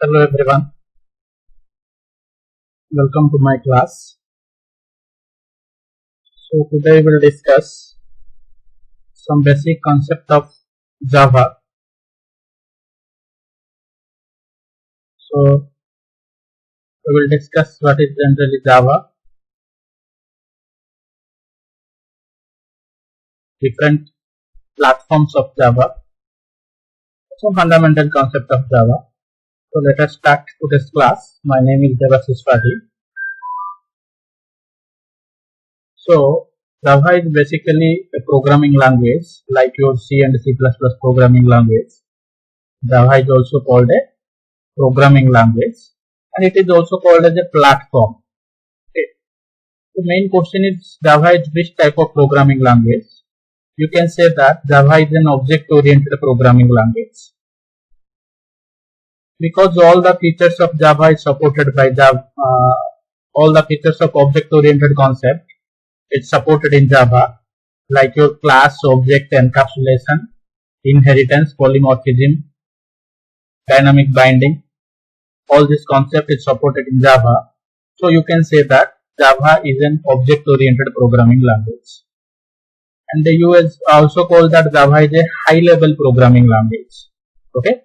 Hello everyone, welcome to my class. So today we will discuss some basic concept of Java. So we will discuss what is generally Java, different platforms of Java, some fundamental concept of Java. So let us start today's class. My name is Devashish Patil. So Java is basically a programming language like your C and C++ programming language. Java is also called a programming language and it is also called as a platform. Okay. The main question is Java is which type of programming language? You can say that Java is an object-oriented programming language. Because all the features of Java is supported by Java, all the features of object-oriented concept, it's supported in Java, like your class, object, encapsulation, inheritance, polymorphism, dynamic binding. All this concept is supported in Java. So you can say that Java is an object-oriented programming language. And the US also call that Java is a high-level programming language. Okay.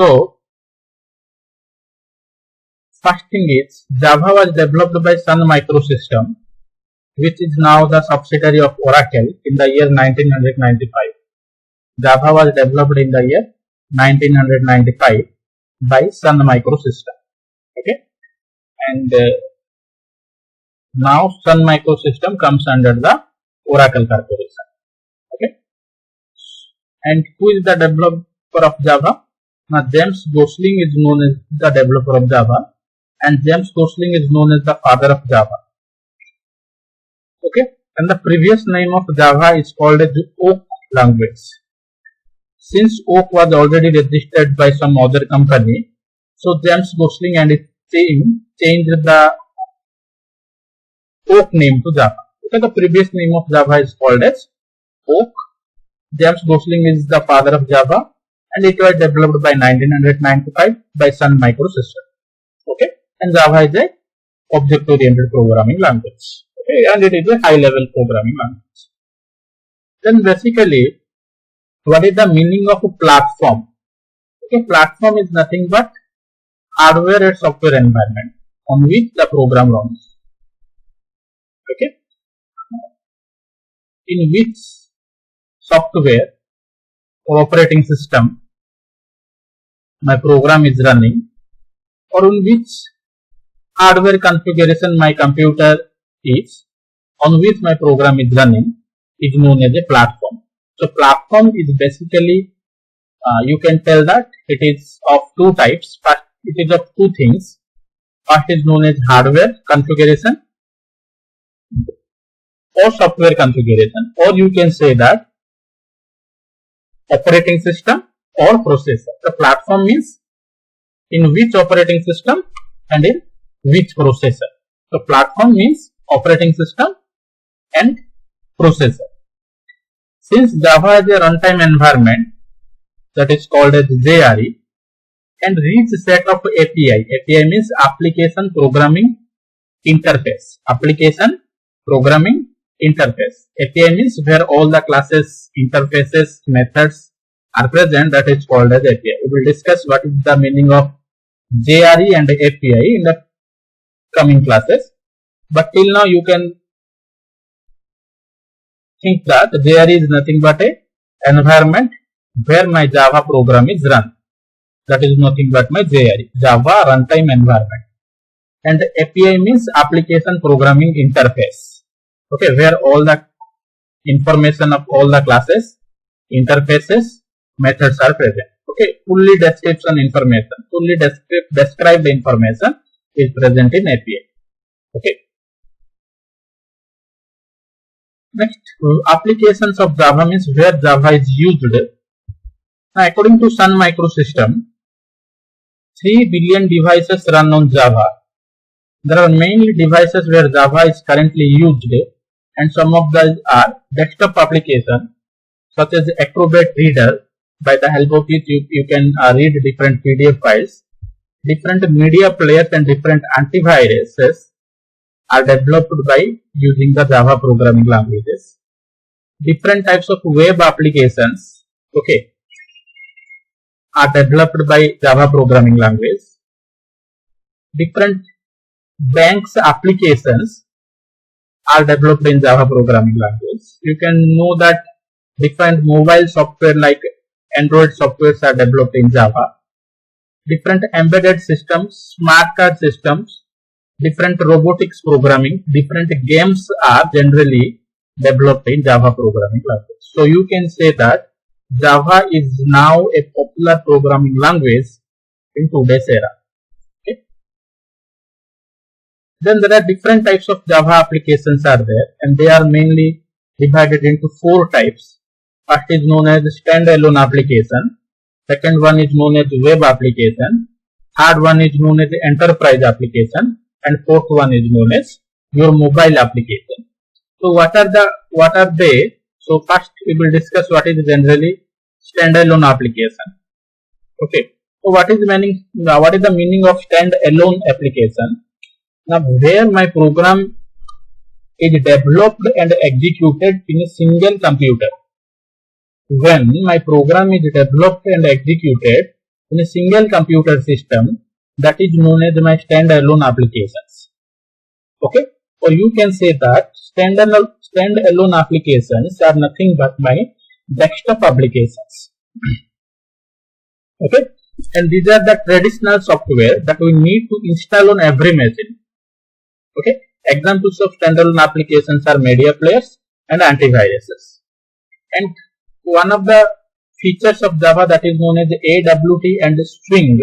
So first thing is Java was developed by Sun Microsystems, which is now the subsidiary of Oracle, in the year 1995. Java was developed in the year 1995 by Sun Microsystems. Okay, and now Sun Microsystems comes under the Oracle Corporation. Okay, and who is the developer of Java? Now James Gosling is known as the developer of Java, and James Gosling is known as the father of Java. Okay, and the previous name of Java is called as Oak language. Since Oak was already registered by some other company, so James Gosling and his team changed the Oak name to Java. Okay, the previous name of Java is called as Oak. James Gosling is the father of Java, and it was developed by 1995 by Sun Microsystems. Okay, and Java is a object-oriented programming language. Okay, and it is a high-level programming language. Then basically, what is the meaning of a platform? Okay, platform is nothing but hardware and software environment on which the program runs. Okay, in which software or operating system my program is running, or in which hardware configuration my computer is, on which my program is running, is known as a platform. So platform is basically, you can tell that it is of two types. First, it is of two things. First is known as hardware configuration or software configuration, or you can say that operating system or processor. The platform means in which operating system and in which processor. So platform means operating system and processor. Since Java is a runtime environment that is called as JRE and rich set of API. API means application programming interface. Application programming interface. API means where all the classes, interfaces, methods are present, that is called as API. We will discuss what is the meaning of JRE and API in the coming classes. But till now you can think that JRE is nothing but a environment where my Java program is run. That is nothing but my JRE, Java runtime environment. And API means application programming interface. Okay, where all the information of all the classes, interfaces, methods are present. Okay, fully description information, fully described information is present in API. Okay. Next, applications of Java means where Java is used. Now, according to Sun Microsystems, 3 billion devices run on Java. There are mainly devices where Java is currently used, and some of those are desktop applications such as Acrobat Reader by the help of which you can read different PDF files. Different media players and different antiviruses are developed by using the Java programming languages. Different types of web applications, okay, are developed by Java programming language. Different banks applications are developed in Java programming language. You can know that different mobile software like Android softwares are developed in Java. Different embedded systems, smart card systems, different robotics programming, different games are generally developed in Java programming language. So you can say that Java is now a popular programming language in today's era. Okay. Then there are different types of Java applications are there, and they are mainly divided into 4 types. First is known as standalone application. Second one is known as web application. Third one is known as enterprise application, and fourth one is known as your mobile application. So what are they? So first we will discuss what is generally standalone application. Okay. So what is the meaning of standalone application? Now where my program is developed and executed in a single computer. When my program is developed and executed in a single computer system, that is known as my standalone applications. Okay, or you can say that standalone applications are nothing but my desktop applications. Okay, and these are the traditional software that we need to install on every machine. Okay, examples of standalone applications are media players and antiviruses. And one of the features of Java that is known as AWT and Swing,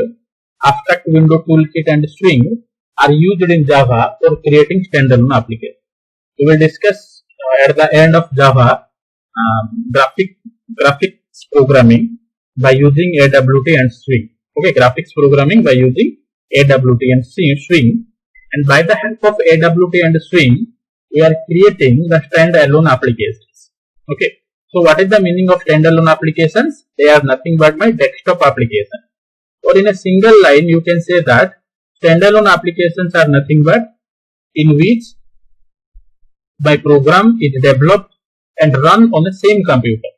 Abstract Window Toolkit and Swing, are used in Java for creating standalone applications. We will discuss at the end of Java graphics programming by using AWT and Swing. Okay, graphics programming by using AWT and Swing, and by the help of AWT and Swing, we are creating the standalone applications. Okay. So what is the meaning of standalone applications? They are nothing but my desktop application. Or in a single line, you can say that standalone applications are nothing but in which my program is developed and run on the same computer.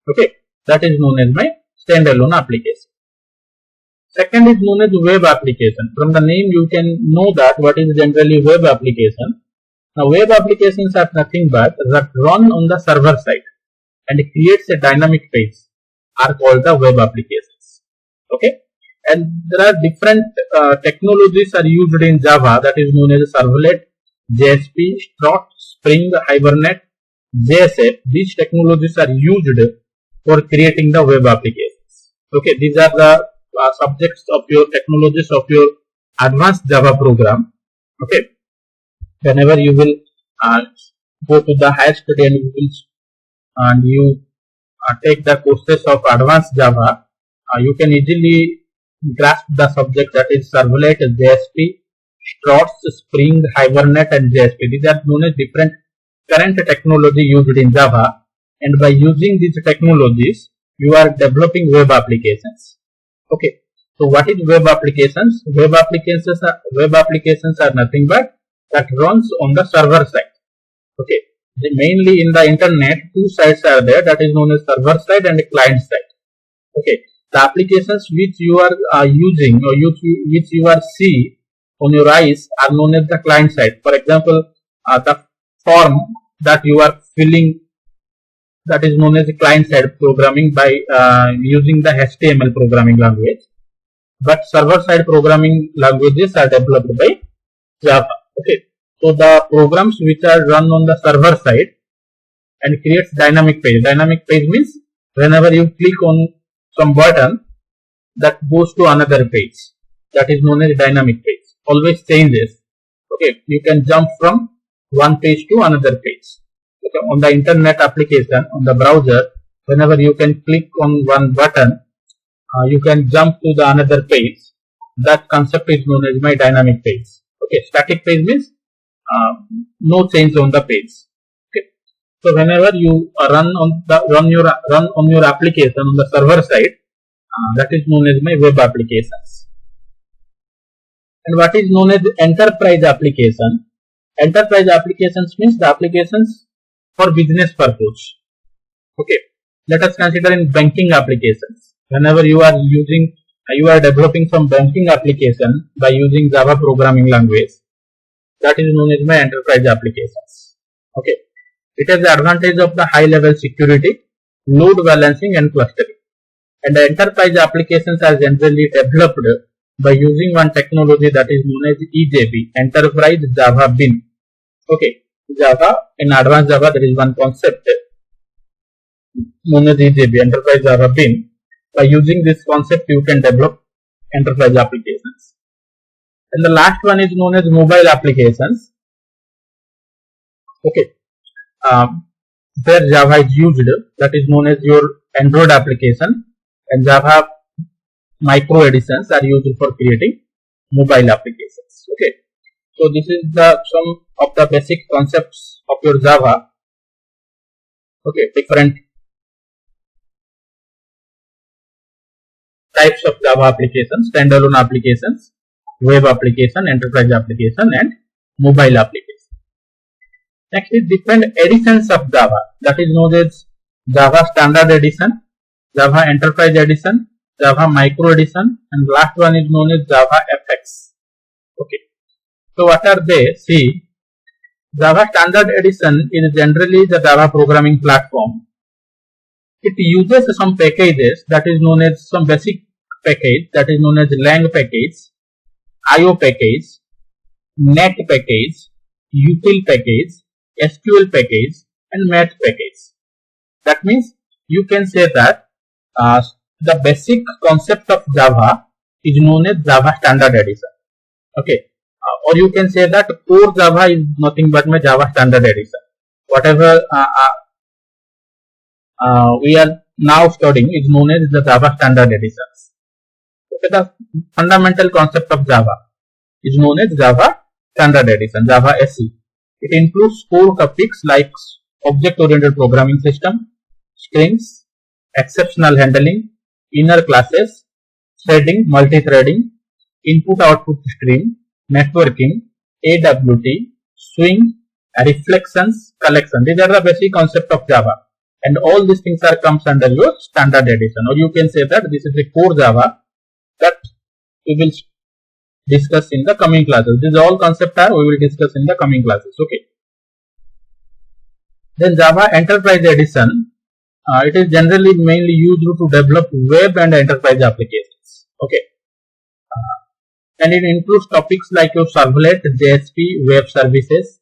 Okay, that is known as my standalone application. Second is known as web application. From the name, you can know that what is generally web application. Now, web applications are nothing but that run on the server side and it creates a dynamic page are called the web applications. Okay, and there are different technologies are used in Java that is known as Servlet, JSP, Struct, Spring, Hibernate, JSF. These technologies are used for creating the web applications. Okay, these are the subjects of your technologies of your advanced Java program. Okay, whenever you will go to the higher study and you take the courses of advanced Java, you can easily grasp the subject that is Servlet, JSP, Struts, Spring, Hibernate and JSP. These are known as different current technology used in Java, and by using these technologies, you are developing web applications. Okay, so what is web applications? Web applications are nothing but that runs on the server side. Okay. Mainly in the internet, 2 sides are there, that is known as server side and client side. Okay, the applications which you are using or which you are see on your eyes are known as the client side. For example, the form that you are filling, that is known as client side programming by using the HTML programming language. But server side programming languages are developed by Java. Okay. So the programs which are run on the server side and creates dynamic page. Dynamic page means whenever you click on some button, that goes to another page. That is known as dynamic page. Always changes. Okay, you can jump from one page to another page. Okay, on the internet application, on the browser, whenever you can click on one button, you can jump to the another page. That concept is known as my dynamic page. Okay, static page means no change on the page. Okay. So whenever you run on your application on the server side, that is known as my web applications. And what is known as enterprise application? Enterprise applications means the applications for business purpose. Okay, let us consider in banking applications. Whenever you are developing some banking application by using Java programming language, that is known as my enterprise applications. Okay, it has the advantage of the high level security, load balancing and clustering. And the enterprise applications are generally developed by using one technology that is known as EJB, Enterprise Java Bean. Okay, Java, in advanced Java there is one concept known as EJB, Enterprise Java Bean. By using this concept you can develop enterprise applications. And the last one is known as mobile applications. Okay, where Java is used, that is known as your Android application, and Java micro editions are used for creating mobile applications. Okay, so this is some of the basic concepts of your Java. Okay, different types of Java applications: standalone applications, web application, enterprise application and mobile application. Next is different editions of Java, that is known as Java Standard Edition, Java Enterprise Edition, Java Micro Edition, and last one is known as Java FX. Okay, so what are they? See, Java Standard Edition is generally the Java programming platform. It uses some packages that is known as some basic package that is known as lang package, IO package, net package, util package, SQL package and math package. That means you can say that the basic concept of Java is known as Java Standard Edition. Okay, or you can say that core Java is nothing but my Java Standard Edition. Whatever we are now studying is known as the Java Standard Editions. Okay, the fundamental concept of Java is known as Java Standard Edition, Java SE. It includes core topics like object-oriented programming system, strings, exceptional handling, inner classes, threading, multi-threading, input-output stream, networking, AWT, swing, reflections, collection. These are the basic concept of Java, and all these things are comes under your standard edition, or you can say that this is a core Java that we will discuss in the coming classes. These all concepts are we will discuss in the coming classes. Okay. Then Java Enterprise Edition, it is generally mainly used to develop web and enterprise applications. Okay, and it includes topics like your servlet, JSP, web services,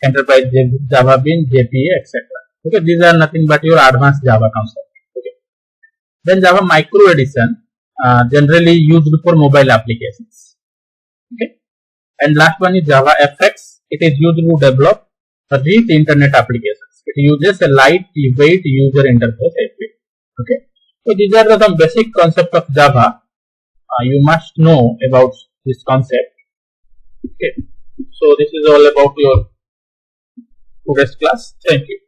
enterprise Java Bean, JPA, etc. Okay, these are nothing but your advanced Java concept. Okay. Then Java Micro Edition, generally used for mobile applications. Okay, and last one is Java FX. It is used to develop rich internet applications. It uses a lightweight user interface. Okay, so these are some basic concepts of Java. You must know about this concept. Okay, so this is all about your today's class. Thank you.